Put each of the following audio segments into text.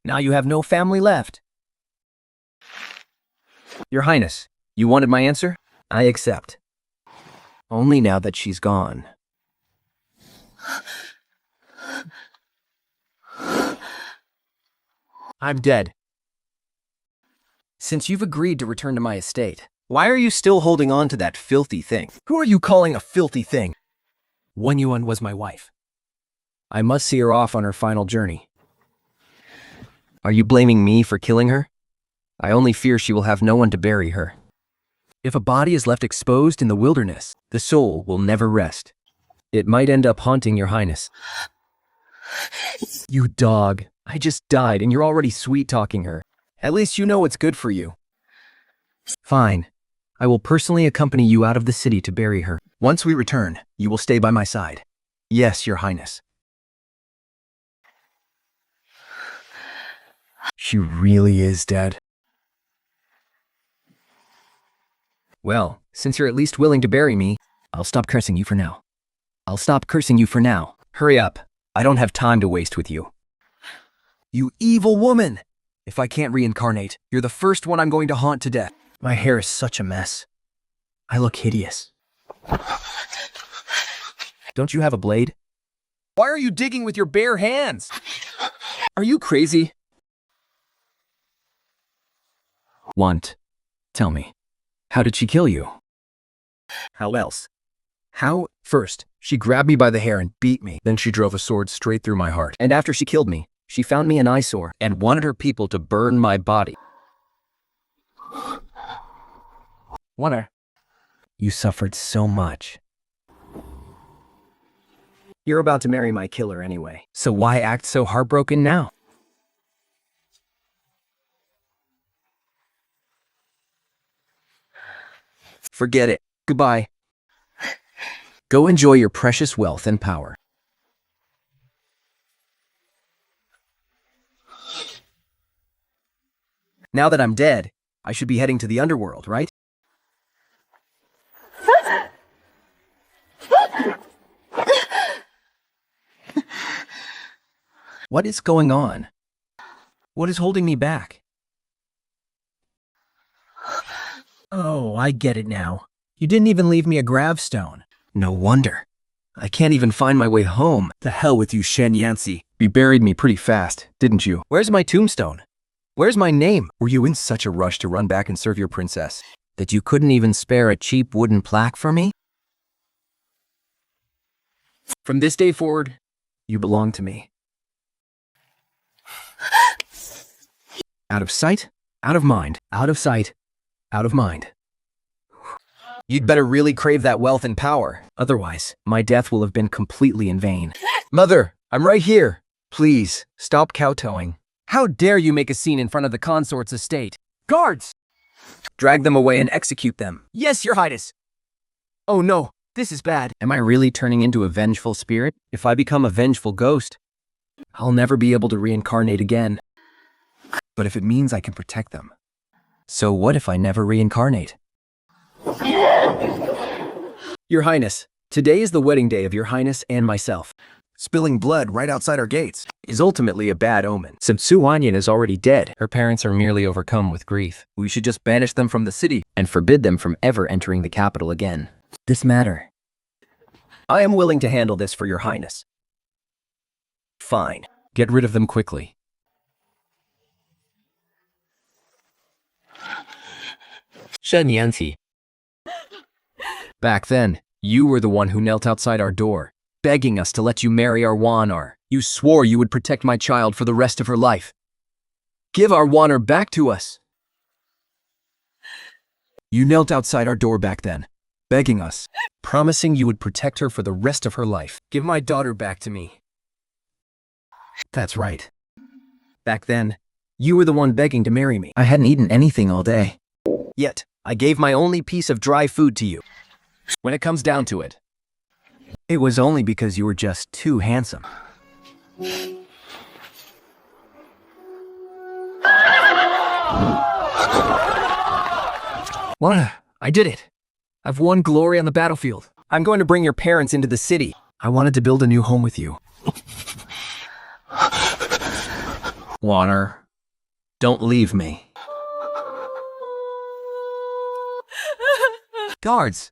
Now you have no family left. Your Highness, you wanted my answer? I accept. Only now that she's gone. I'm dead. Since you've agreed to return to my estate, why are you still holding on to that filthy thing? Who are you calling a filthy thing? Wen Yuan was my wife. I must see her off on her final journey. Are you blaming me for killing her? I only fear she will have no one to bury her. If a body is left exposed in the wilderness, the soul will never rest. It might end up haunting your Highness. You dog, I just died and you're already sweet-talking her. At least you know what's good for you. Fine. I will personally accompany you out of the city to bury her. Once we return, you will stay by my side. Yes, Your Highness. She really is dead. Well, since you're at least willing to bury me, I'll stop cursing you for now. Hurry up. I don't have time to waste with you. You evil woman! If I can't reincarnate, you're the first one I'm going to haunt to death. My hair is such a mess. I look hideous. Don't you have a blade? Why are you digging with your bare hands? Are you crazy? Tell me, how did she kill you? How else? How? First, she grabbed me by the hair and beat me. Then she drove a sword straight through my heart. And after she killed me, she found me an eyesore and wanted her people to burn my body. You suffered so much. You're about to marry my killer anyway, so why act so heartbroken now? Forget it. Goodbye. Go enjoy your precious wealth and power. Now that I'm dead, I should be heading to the underworld, right? What is going on? What is holding me back? Oh, I get it now. You didn't even leave me a gravestone. No wonder. I can't even find my way home. The hell with you, Shen Yancy. You buried me pretty fast, didn't you? Where's my tombstone? Where's my name? Were you in such a rush to run back and serve your princess that you couldn't even spare a cheap wooden plaque for me? From this day forward, you belong to me. Out of sight, out of mind, out of sight, out of mind. You'd better really crave that wealth and power. Otherwise, my death will have been completely in vain. Mother, I'm right here. Please, stop kowtowing. How dare you make a scene in front of the consort's estate? Guards! Drag them away and execute them. Yes, Your Highness. Oh no, this is bad. Am I really turning into a vengeful spirit? If I become a vengeful ghost, I'll never be able to reincarnate again. But if it means I can protect them, so what if I never reincarnate? Your Highness, today is the wedding day of Your Highness and myself. Spilling blood right outside our gates is ultimately a bad omen. Since Su Wanyan is already dead, her parents are merely overcome with grief. We should just banish them from the city and forbid them from ever entering the capital again. This matter. I am willing to handle this for Your Highness. Fine. Get rid of them quickly. Shen Yanqi. Back then, you were the one who knelt outside our door, begging us to let you marry our Wanar. You swore you would protect my child for the rest of her life. Give our Wanar back to us. You knelt outside our door back then, begging us, promising you would protect her for the rest of her life. Give my daughter back to me. That's right. Back then, you were the one begging to marry me. I hadn't eaten anything all day. Yet, I gave my only piece of dry food to you. When it comes down to it, it was only because you were just too handsome. What? I did it. I've won glory on the battlefield. I'm going to bring your parents into the city. I wanted to build a new home with you. Water, don't leave me. Guards!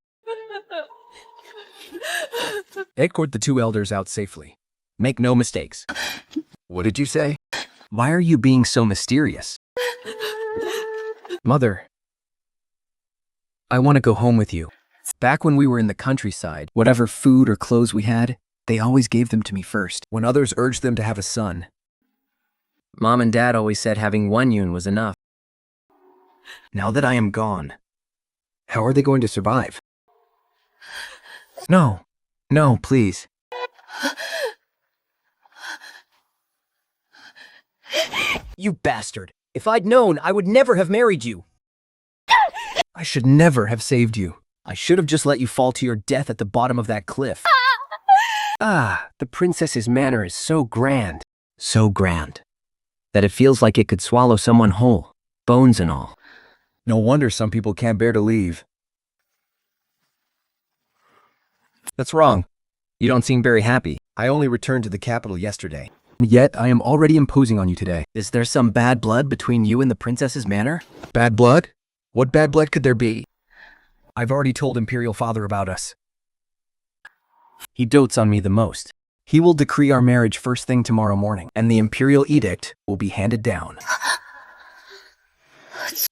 Escort the two elders out safely. Make no mistakes. What did you say? Why are you being so mysterious? Mother, I want to go home with you. Back when we were in the countryside, whatever food or clothes we had, they always gave them to me first, when others urged them to have a son. Mom and Dad always said having one yun was enough. Now that I am gone, how are they going to survive? No, please. You bastard! If I'd known, I would never have married you! I should never have saved you. I should have just let you fall to your death at the bottom of that cliff. The princess's manner is so grand, that it feels like it could swallow someone whole, bones and all. No wonder some people can't bear to leave. That's wrong. You don't seem very happy. I only returned to the capital yesterday. Yet I am already imposing on you today. Is there some bad blood between you and the princess's manor? Bad blood? What bad blood could there be? I've already told Imperial Father about us. He dotes on me the most. He will decree our marriage first thing tomorrow morning, and the Imperial Edict will be handed down.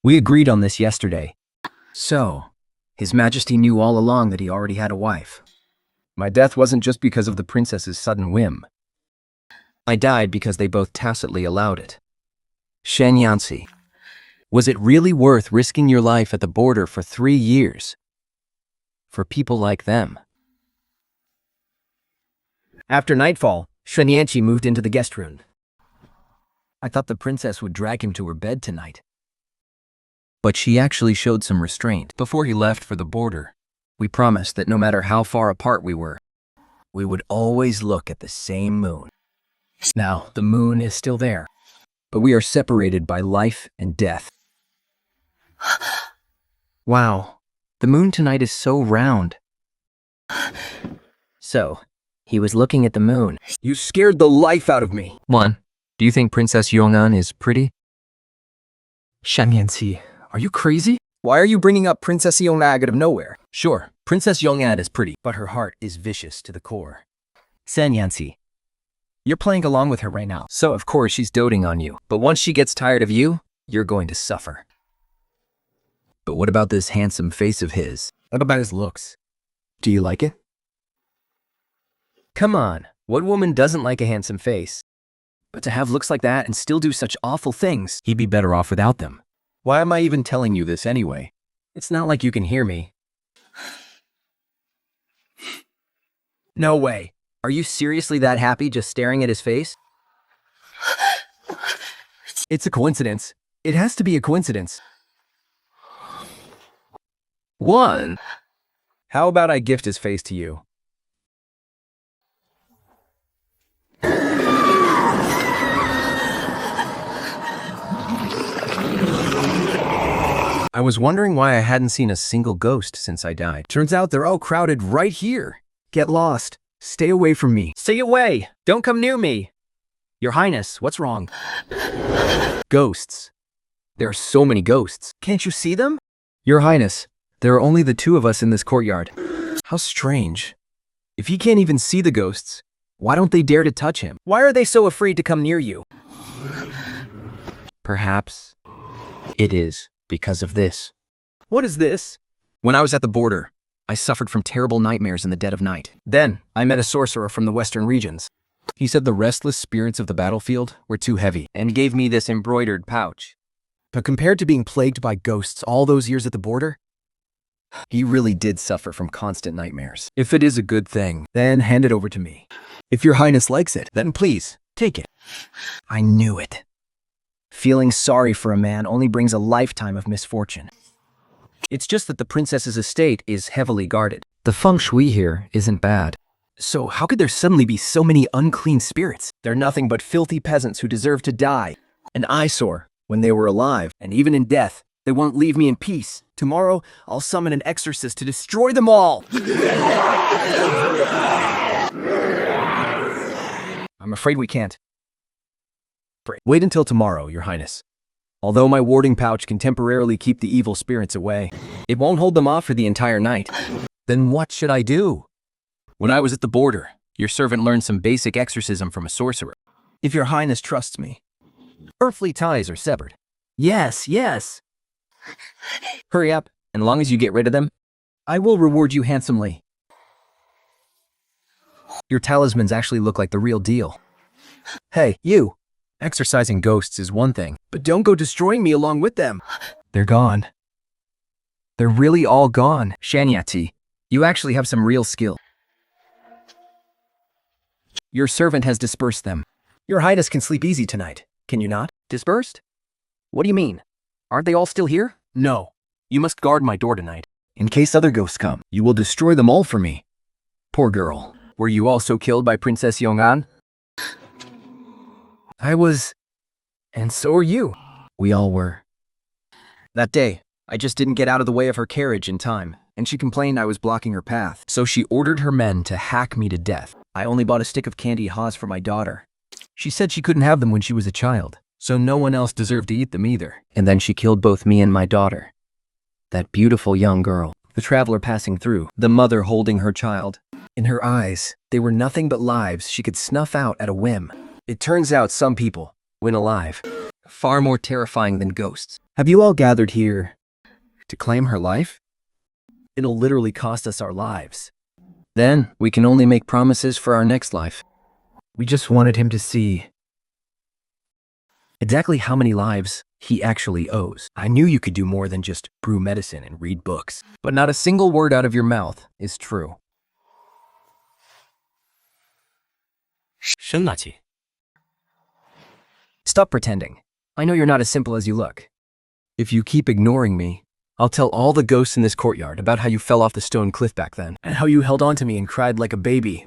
We agreed on this yesterday. So, His Majesty knew all along that he already had a wife. My death wasn't just because of the princess's sudden whim. I died because they both tacitly allowed it. Shen Yanxi, was it really worth risking your life at the border for 3 years? For people like them? After nightfall, Shen Yanxi moved into the guest room. I thought the princess would drag him to her bed tonight. But she actually showed some restraint. Before he left for the border, we promised that no matter how far apart we were, we would always look at the same moon. Now, the moon is still there, but we are separated by life and death. Wow, the moon tonight is so round. So, he was looking at the moon. You scared the life out of me. 1. Do you think Princess Yong'an is pretty? Shen Yanxi, are you crazy? Why are you bringing up Princess Yong'an out of nowhere? Sure, Princess Yong'an is pretty, but her heart is vicious to the core. Shen Yanxi, you're playing along with her right now, so of course she's doting on you. But once she gets tired of you, you're going to suffer. But what about this handsome face of his? What about his looks? Do you like it? Come on, what woman doesn't like a handsome face? But to have looks like that and still do such awful things, he'd be better off without them. Why am I even telling you this anyway? It's not like you can hear me. No way. Are you seriously that happy just staring at his face? It's a coincidence. It has to be a coincidence. 1. How about I gift his face to you? I was wondering why I hadn't seen a single ghost since I died. Turns out they're all crowded right here. Get lost. Stay away from me. Stay away! Don't come near me! Your Highness, what's wrong? Ghosts. There are so many ghosts. Can't you see them? Your Highness, there are only the 2 of us in this courtyard. How strange. If he can't even see the ghosts, why don't they dare to touch him? Why are they so afraid to come near you? Perhaps it is because of this. What is this? When I was at the border, I suffered from terrible nightmares in the dead of night. Then, I met a sorcerer from the western regions. He said the restless spirits of the battlefield were too heavy and gave me this embroidered pouch. But compared to being plagued by ghosts all those years at the border, he really did suffer from constant nightmares. If it is a good thing, then hand it over to me. If your Highness likes it, then please, take it. I knew it. Feeling sorry for a man only brings a lifetime of misfortune. It's just that the princess's estate is heavily guarded. The feng shui here isn't bad. So how could there suddenly be so many unclean spirits? They're nothing but filthy peasants who deserve to die. An eyesore when they were alive, and even in death, they won't leave me in peace. Tomorrow, I'll summon an exorcist to destroy them all. I'm afraid we can't. Wait until tomorrow, Your Highness. Although my warding pouch can temporarily keep the evil spirits away, it won't hold them off for the entire night. Then what should I do? When I was at the border, your servant learned some basic exorcism from a sorcerer. If Your Highness trusts me. Earthly ties are severed. Yes, yes. Hurry up, and long as you get rid of them, I will reward you handsomely. Your talismans actually look like the real deal. Hey, you. Exorcising ghosts is one thing, but don't go destroying me along with them. They're gone. They're really all gone. Shanyati, you actually have some real skill. Your servant has dispersed them. Your Highness can sleep easy tonight, can you not? Dispersed? What do you mean? Aren't they all still here? No. You must guard my door tonight. In case other ghosts come, you will destroy them all for me. Poor girl. Were you also killed by Princess Yong'an? I was. And so are you. We all were. That day, I just didn't get out of the way of her carriage in time, and she complained I was blocking her path. So she ordered her men to hack me to death. I only bought a stick of candy Haas for my daughter. She said she couldn't have them when she was a child, so no one else deserved to eat them either. And then she killed both me and my daughter. That beautiful young girl, the traveler passing through, the mother holding her child. In her eyes, they were nothing but lives she could snuff out at a whim. It turns out some people, when alive, far more terrifying than ghosts. Have you all gathered here to claim her life? It'll literally cost us our lives. Then, we can only make promises for our next life. We just wanted him to see exactly how many lives he actually owes. I knew you could do more than just brew medicine and read books, but not a single word out of your mouth is true. 生那气。 Stop pretending. I know you're not as simple as you look. If you keep ignoring me, I'll tell all the ghosts in this courtyard about how you fell off the stone cliff back then, and how you held on to me and cried like a baby.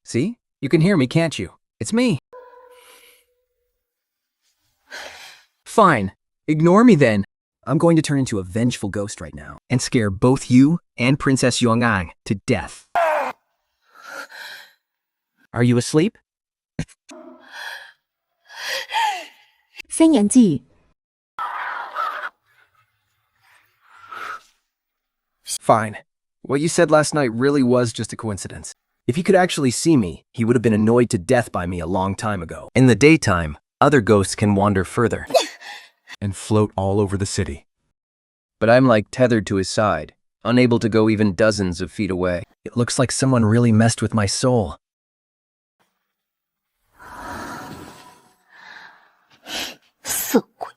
See? You can hear me, can't you? It's me. Fine. Ignore me then. I'm going to turn into a vengeful ghost right now and scare both you and Princess Yong'an to death. Are you asleep? 3年记 Fine. What you said last night really was just a coincidence. If he could actually see me, he would have been annoyed to death by me a long time ago. In the daytime, other ghosts can wander further and float all over the city. But I'm like tethered to his side, unable to go even dozens of feet away. It looks like someone really messed with my soul. 色鬼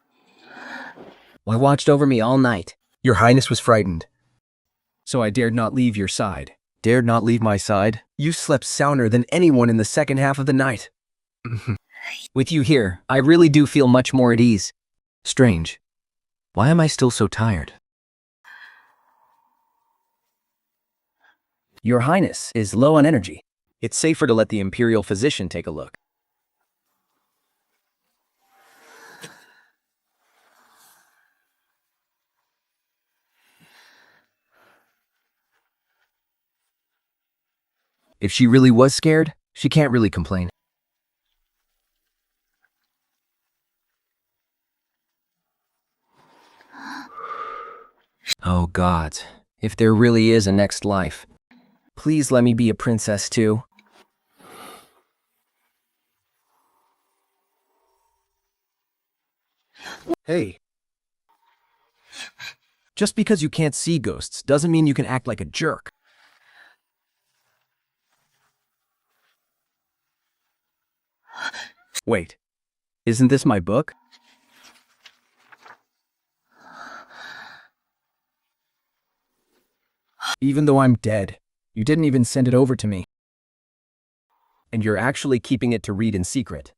I watched over me all night. Your Highness was frightened. So I dared not leave your side. Dared not leave my side? You slept sounder than anyone in the second half of the night. With you here, I really do feel much more at ease. Strange. Why am I still so tired? Your Highness is low on energy. It's safer to let the Imperial physician take a look. If she really was scared, she can't really complain. Oh God, if there really is a next life, please let me be a princess too. Hey. Just because you can't see ghosts doesn't mean you can act like a jerk. Wait, isn't this my book? Even though I'm dead, you didn't even send it over to me. And you're actually keeping it to read in secret.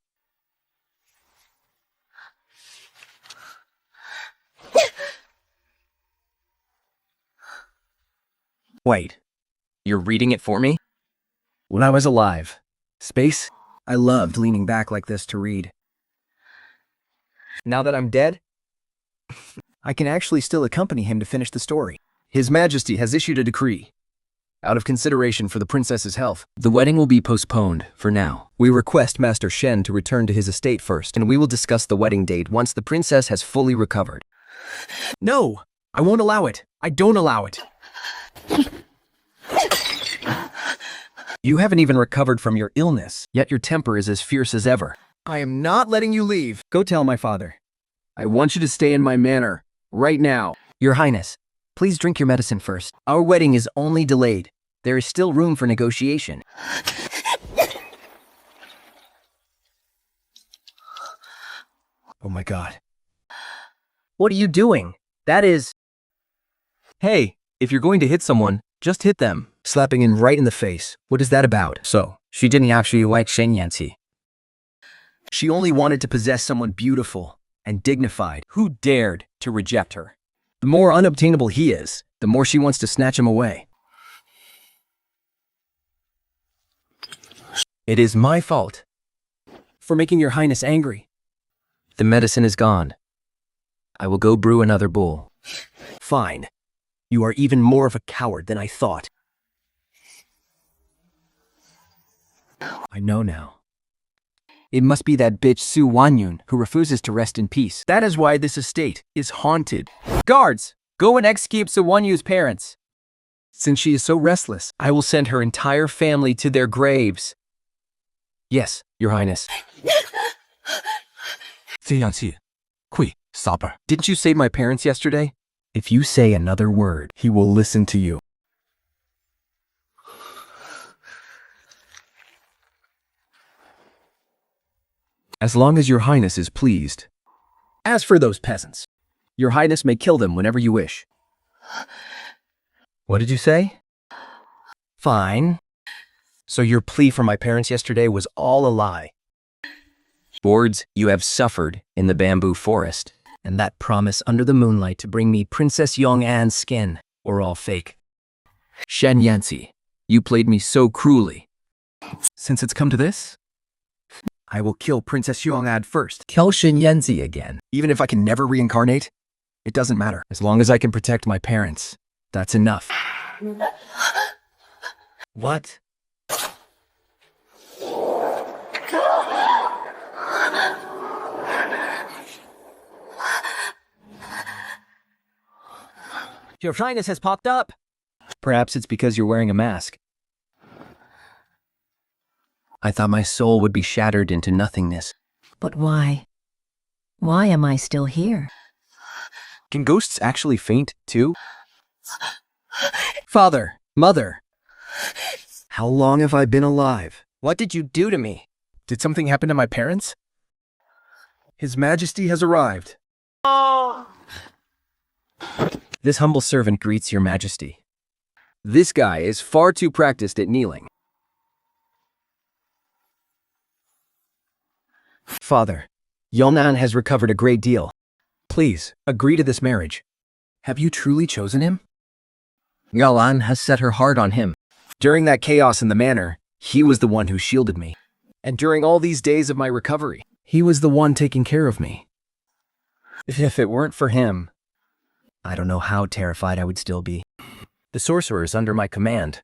Wait, you're reading it for me? When I was alive, space, I loved leaning back like this to read. Now that I'm dead, I can actually still accompany him to finish the story. His Majesty has issued a decree. Out of consideration for the princess's health, the wedding will be postponed for now. We request Master Shen to return to his estate first, and we will discuss the wedding date once the princess has fully recovered. No! I won't allow it. I don't allow it. You haven't even recovered from your illness, yet your temper is as fierce as ever. I am not letting you leave. Go tell my father. I want you to stay in my manor, right now. Your Highness, please drink your medicine first. Our wedding is only delayed. There is still room for negotiation. Oh my God. What are you doing? That is... Hey, if you're going to hit someone, just hit them. Slapping him right in the face. What is that about? So, she didn't actually like Shen Yanqi. She only wanted to possess someone beautiful and dignified. Who dared to reject her? The more unobtainable he is, the more she wants to snatch him away. It is my fault for making your Highness angry. The medicine is gone. I will go brew another bowl. Fine. You are even more of a coward than I thought. I know now. It must be that bitch Su Wanyun who refuses to rest in peace. That is why this estate is haunted. Guards, go and execute Su Wanyu's parents. Since she is so restless, I will send her entire family to their graves. Yes, Your Highness. 这样气，会 sober。 Didn't you save my parents yesterday? If you say another word, he will listen to you. As long as Your Highness is pleased. As for those peasants, Your Highness may kill them whenever you wish. What did you say? Fine. So your plea for my parents yesterday was all a lie. Boards, you have suffered in the bamboo forest, and that promise under the moonlight to bring me Princess Yong'an's skin were all fake. Shen Yanqi, you played me so cruelly. Since it's come to this, I will kill Princess Yong'an first. Kill Shen Yanqi again. Even if I can never reincarnate, it doesn't matter. As long as I can protect my parents, that's enough. What? Your Highness has popped up. Perhaps it's because you're wearing a mask. I thought my soul would be shattered into nothingness. But why? Why am I still here? Can ghosts actually faint, too? Father, Mother, how long have I been alive? What did you do to me? Did something happen to my parents? His Majesty has arrived. This humble servant greets Your Majesty. This guy is far too practiced at kneeling. Father, Yong'an has recovered a great deal. Please, agree to this marriage. Have you truly chosen him? Yong'an has set her heart on him. During that chaos in the manor, he was the one who shielded me. And during all these days of my recovery, he was the one taking care of me. If it weren't for him, I don't know how terrified I would still be. The sorcerers under my command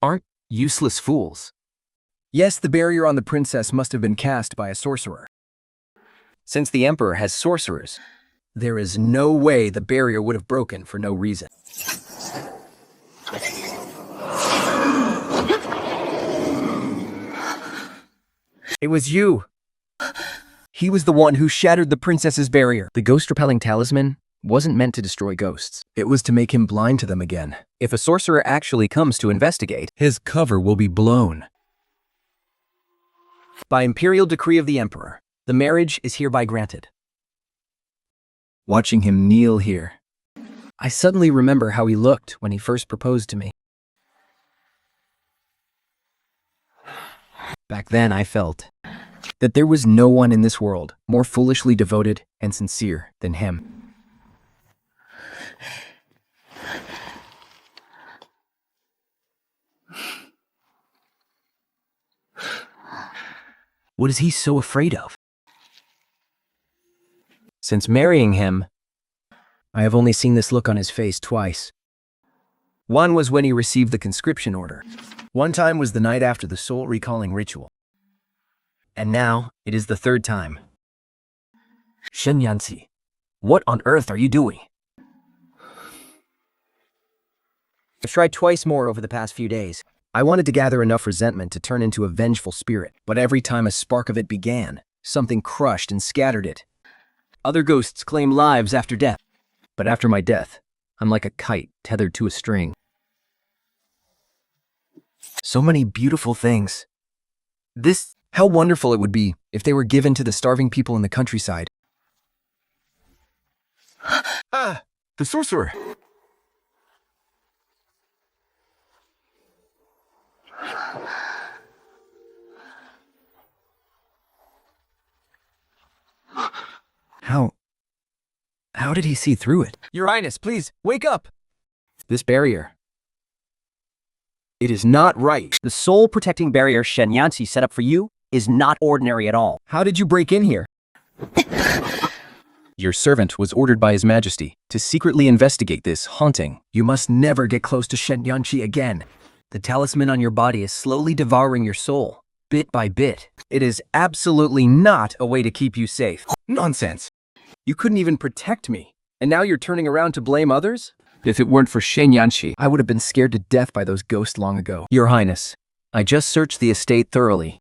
aren't useless fools. Yes, the barrier on the princess must have been cast by a sorcerer. Since the Emperor has sorcerers, there is no way the barrier would have broken for no reason. It was you. He was the one who shattered the princess's barrier. The ghost-repelling talisman wasn't meant to destroy ghosts. It was to make him blind to them again. If a sorcerer actually comes to investigate, his cover will be blown. By imperial decree of the Emperor, the marriage is hereby granted. Watching him kneel here, I suddenly remember how he looked when he first proposed to me. Back then, I felt that there was no one in this world more foolishly devoted and sincere than him. What is he so afraid of? Since marrying him, I have only seen this look on his face twice. One was when he received the conscription order. One time was the night after the soul recalling ritual. And now, it is the third time. Shen Yanqi, what on earth are you doing? I've tried twice more over the past few days. I wanted to gather enough resentment to turn into a vengeful spirit, but every time a spark of it began, something crushed and scattered it. Other ghosts claim lives after death, but after my death, I'm like a kite tethered to a string. So many beautiful things. How wonderful it would be if they were given to the starving people in the countryside. Ah, the sorcerer. How did he see through it? Your Highness, please, wake up! This barrier. It is not right. The soul-protecting barrier Shen Yanqi set up for you is not ordinary at all. How did you break in here? Your servant was ordered by His Majesty to secretly investigate this haunting. You must never get close to Shen Yanqi again. The talisman on your body is slowly devouring your soul, bit by bit. It is absolutely not a way to keep you safe. Nonsense. You couldn't even protect me, and now you're turning around to blame others? If it weren't for Shen Yanqi, I would have been scared to death by those ghosts long ago. Your Highness, I just searched the estate thoroughly.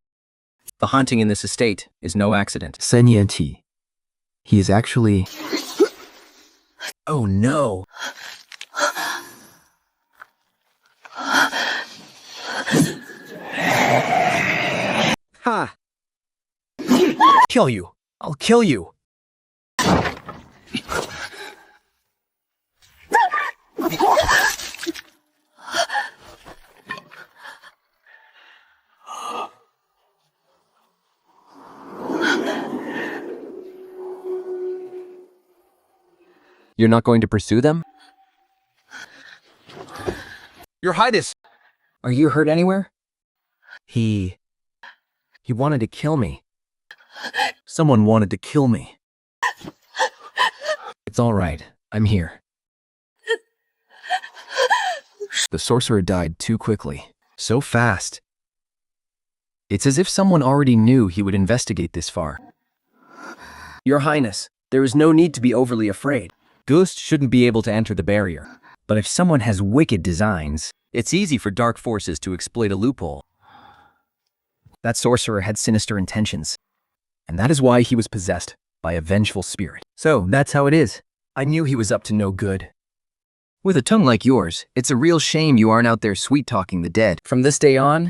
The haunting in this estate is no accident. Shen Yanqi. He is actually... Oh no! Ha! Kill you! I'll kill you! You're not going to pursue them? Your Highness! Are you hurt anywhere? He wanted to kill me. Someone wanted to kill me. It's all right. I'm here. The sorcerer died too quickly. So fast. It's as if someone already knew he would investigate this far. Your Highness, there is no need to be overly afraid. Ghosts shouldn't be able to enter the barrier. But if someone has wicked designs, it's easy for dark forces to exploit a loophole. That sorcerer had sinister intentions. And that is why he was possessed by a vengeful spirit. So, that's how it is. I knew he was up to no good. With a tongue like yours, it's a real shame you aren't out there sweet-talking the dead. From this day on,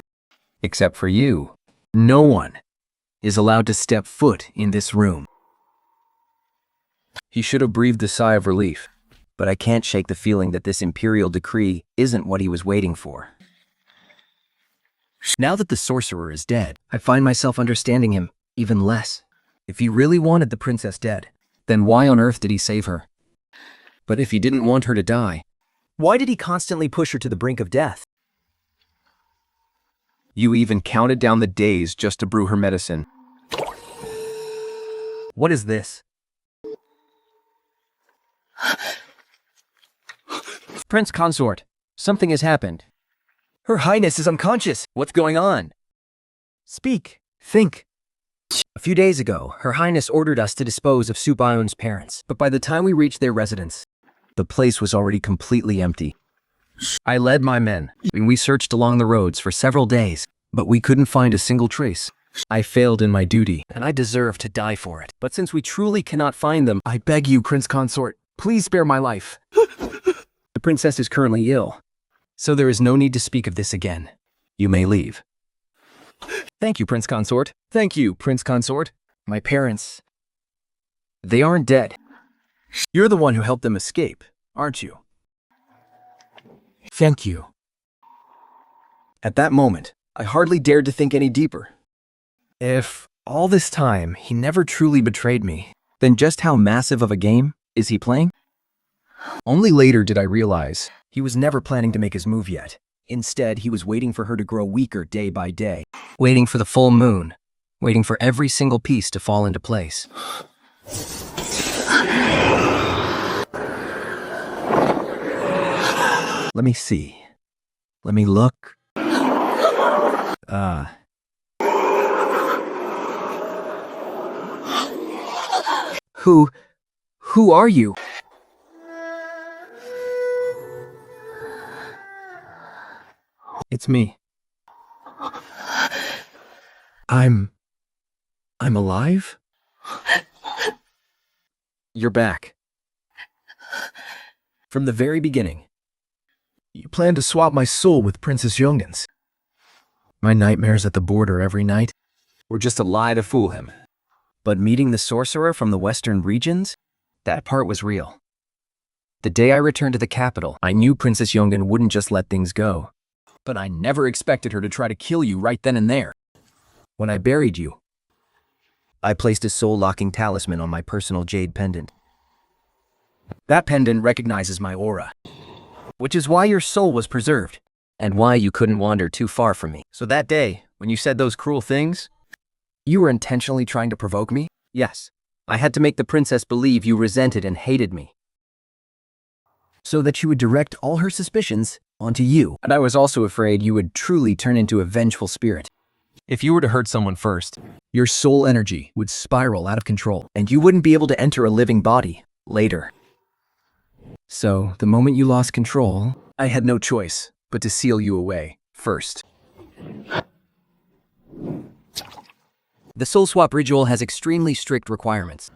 except for you, no one is allowed to step foot in this room. He should have breathed a sigh of relief, but I can't shake the feeling that this imperial decree isn't what he was waiting for. Now that the sorcerer is dead, I find myself understanding him even less. If he really wanted the princess dead, then why on earth did he save her? But if he didn't want her to die, why did he constantly push her to the brink of death? You even counted down the days just to brew her medicine. What is this? Prince Consort, something has happened. Her Highness is unconscious. What's going on? Speak. Think. A few days ago, Her Highness ordered us to dispose of Su Bao's parents, but by the time we reached their residence, the place was already completely empty. I led my men, and we searched along the roads for several days, but we couldn't find a single trace. I failed in my duty, and I deserve to die for it. But since we truly cannot find them, I beg you, Prince Consort, please spare my life. The princess is currently ill, so there is no need to speak of this again. You may leave. Thank you, Prince Consort. Thank you, Prince Consort. My parents, they aren't dead. You're the one who helped them escape, aren't you? Thank you. At that moment, I hardly dared to think any deeper. If all this time he never truly betrayed me, then just how massive of a game is he playing? Only later did I realize he was never planning to make his move yet. Instead, he was waiting for her to grow weaker day by day, waiting for the full moon, waiting for every single piece to fall into place. Let me see. Let me look. Who are you? It's me. I'm alive? You're back. From the very beginning. You planned to swap my soul with Princess Youngan's. My nightmares at the border every night were just a lie to fool him. But meeting the sorcerer from the western regions, that part was real. The day I returned to the capital, I knew Princess Youngan wouldn't just let things go. But I never expected her to try to kill you right then and there. When I buried you, I placed a soul-locking talisman on my personal jade pendant. That pendant recognizes my aura, which is why your soul was preserved, and why you couldn't wander too far from me. So that day, when you said those cruel things, you were intentionally trying to provoke me? Yes. I had to make the princess believe you resented and hated me, so that she would direct all her suspicions onto you. And I was also afraid you would truly turn into a vengeful spirit. If you were to hurt someone first, your soul energy would spiral out of control, and you wouldn't be able to enter a living body later. So, the moment you lost control, I had no choice but to seal you away first. The soul swap ritual has extremely strict requirements.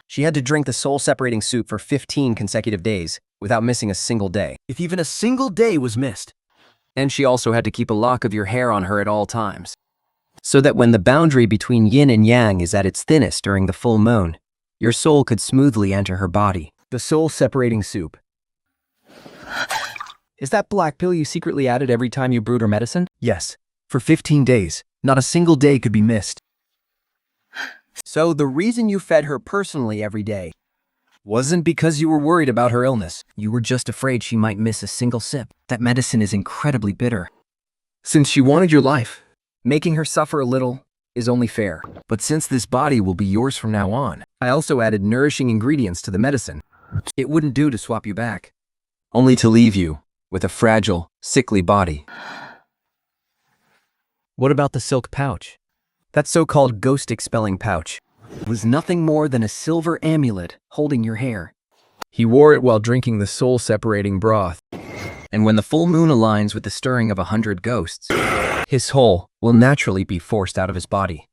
She had to drink the soul-separating soup for 15 consecutive days without missing a single day, if even a single day was missed. And she also had to keep a lock of your hair on her at all times, so that when the boundary between yin and yang is at its thinnest during the full moon, your soul could smoothly enter her body. The soul-separating soup. Is that black pill you secretly added every time you brewed her medicine? Yes. For 15 days. Not a single day could be missed. So the reason you fed her personally every day wasn't because you were worried about her illness. You were just afraid she might miss a single sip. That medicine is incredibly bitter. Since she wanted your life, making her suffer a little is only fair. But since this body will be yours from now on, I also added nourishing ingredients to the medicine. It wouldn't do to swap you back, only to leave you with a fragile, sickly body. What about the silk pouch? That so-called ghost-expelling pouch was nothing more than a silver amulet holding your hair. He wore it while drinking the soul-separating broth. And when the full moon aligns with the stirring of 100 ghosts, his soul will naturally be forced out of his body.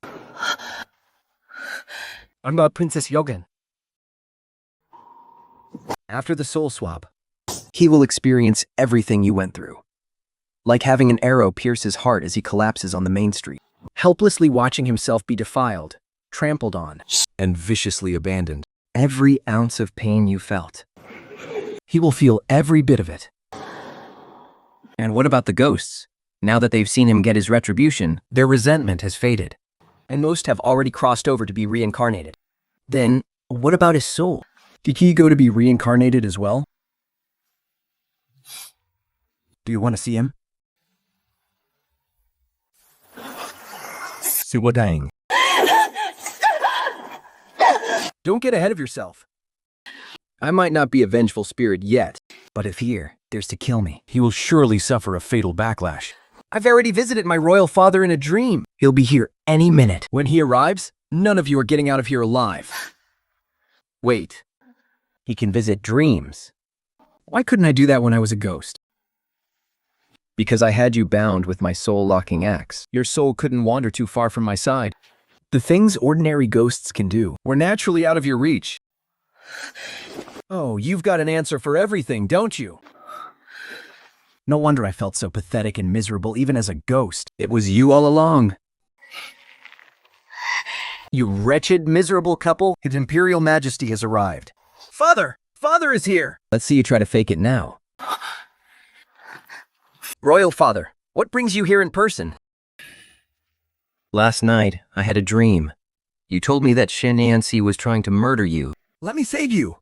I'm not Princess Yogan. After the soul swap, he will experience everything you went through. Like having an arrow pierce his heart as he collapses on the main street, helplessly watching himself be defiled, trampled on, and viciously abandoned. Every ounce of pain you felt, he will feel every bit of it. And what about the ghosts? Now that they've seen him get his retribution, their resentment has faded, and most have already crossed over to be reincarnated. Then, what about his soul? Did he go to be reincarnated as well? Do you want to see him? Suwadang. Don't get ahead of yourself. I might not be a vengeful spirit yet, but if he dares to kill me, he will surely suffer a fatal backlash. I've already visited my royal father in a dream. He'll be here any minute. When he arrives, none of you are getting out of here alive. Wait. He can visit dreams. Why couldn't I do that when I was a ghost? Because I had you bound with my soul-locking axe. Your soul couldn't wander too far from my side. The things ordinary ghosts can do were naturally out of your reach. Oh, you've got an answer for everything, don't you? No wonder I felt so pathetic and miserable even as a ghost. It was you all along. You wretched, miserable couple. His Imperial Majesty has arrived. Father! Father is here! Let's see you try to fake it now. Royal Father, what brings you here in person? Last night, I had a dream. You told me that Shen Yanxi was trying to murder you. Let me save you!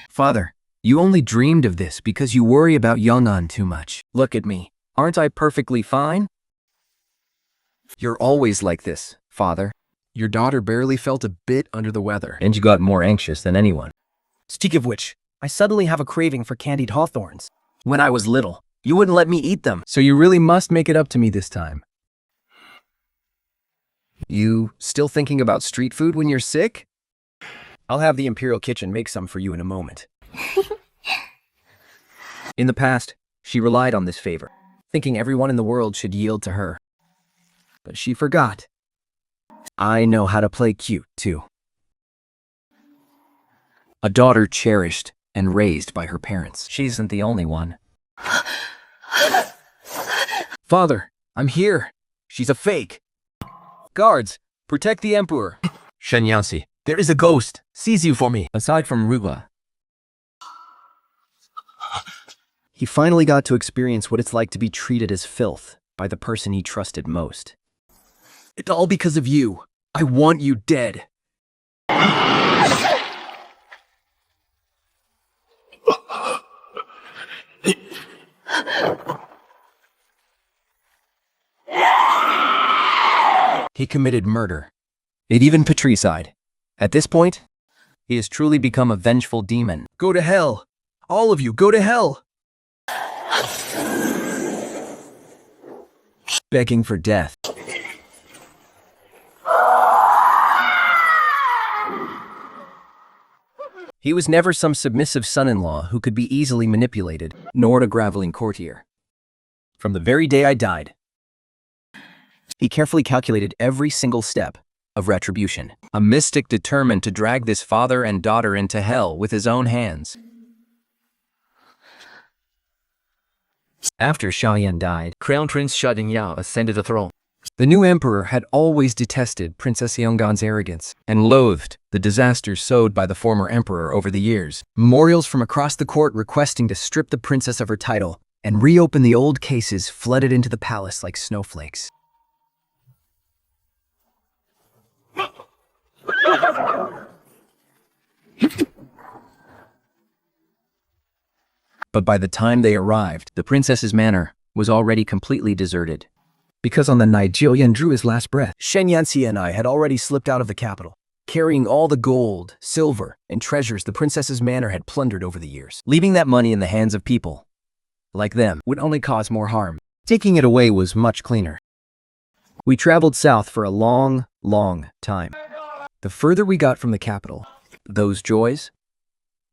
Father, you only dreamed of this because you worry about Yong'an too much. Look at me. Aren't I perfectly fine? You're always like this, Father. Your daughter barely felt a bit under the weather, and you got more anxious than anyone. Speak of which, I suddenly have a craving for candied hawthorns. When I was little, you wouldn't let me eat them. So you really must make it up to me this time. You still thinking about street food when you're sick? I'll have the Imperial Kitchen make some for you in a moment. In the past, she relied on this favor, thinking everyone in the world should yield to her. But she forgot. I know how to play cute, too. A daughter cherished and raised by her parents. She isn't the only one. Father, I'm here. She's a fake. Guards, protect the Emperor. Shen Yanxi, there is a ghost. Seize you for me. Aside from Ruba, He finally got to experience what it's like to be treated as filth by the person he trusted most. It's all because of you. I want you dead. He committed murder. It even patricide. At this point, he has truly become a vengeful demon. Go to hell. All of you, go to hell. Begging for death. He was never some submissive son-in-law who could be easily manipulated, nor a groveling courtier. From the very day I died, he carefully calculated every single step of retribution. A mystic determined to drag this father and daughter into hell with his own hands. After Xiaoyan died, Crown Prince Sha Dingyao ascended the throne. the new emperor had always detested Princess Yeonggan's arrogance and loathed the disasters sowed by the former emperor over the years. Memorials from across the court requesting to strip the princess of her title and reopen the old cases flooded into the palace like snowflakes. But by the time they arrived, the princess's manor was already completely deserted. Because on the night Jiuyan drew his last breath, Shen Yanxi and I had already slipped out of the capital, carrying all the gold, silver, and treasures the princess's manor had plundered over the years. Leaving that money in the hands of people like them would only cause more harm. Taking it away was much cleaner. We traveled south for a long, long time. The further we got from the capital, those joys,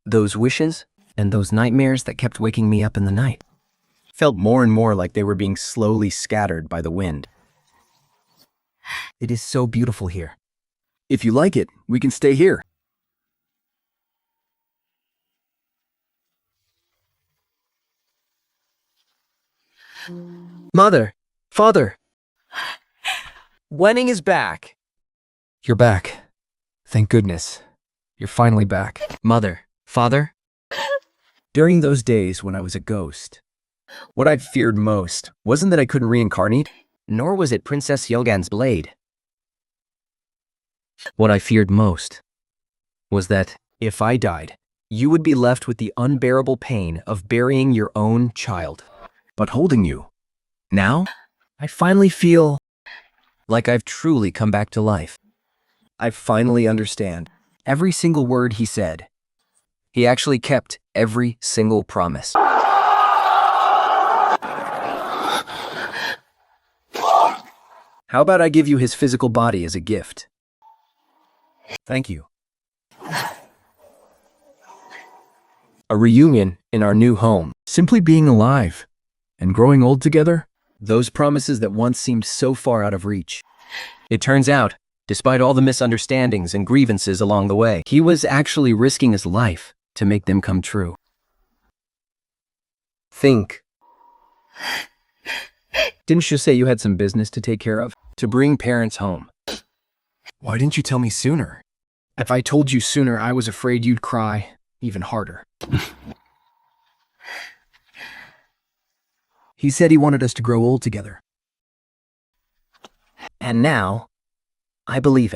those wishes, and those nightmares that kept waking me up in the night felt more and more like they were being slowly scattered by the wind. It is so beautiful here. If you like it, we can stay here. Mother, father, Wenning is back. You're back. Thank goodness. You're finally back. Mother, father. During those days when I was a ghost, what I feared most wasn't that I couldn't reincarnate, nor was it Princess Yeonggan's blade. What I feared most was that if I died, you would be left with the unbearable pain of burying your own child. But holding you, now, I finally feel like I've truly come back to life. I finally understand every single word he said. He actually kept every single promise. How about I give you his physical body as a gift? Thank you. A reunion in our new home. Simply being alive and growing old together. Those promises that once seemed so far out of reach. It turns out, despite all the misunderstandings and grievances along the way, he was actually risking his life to make them come true. Think. Didn't you say you had some business to take care of? To bring parents home. Why didn't you tell me sooner? If I told you sooner, I was afraid you'd cry even harder. He said he wanted us to grow old together. And now, I believe him.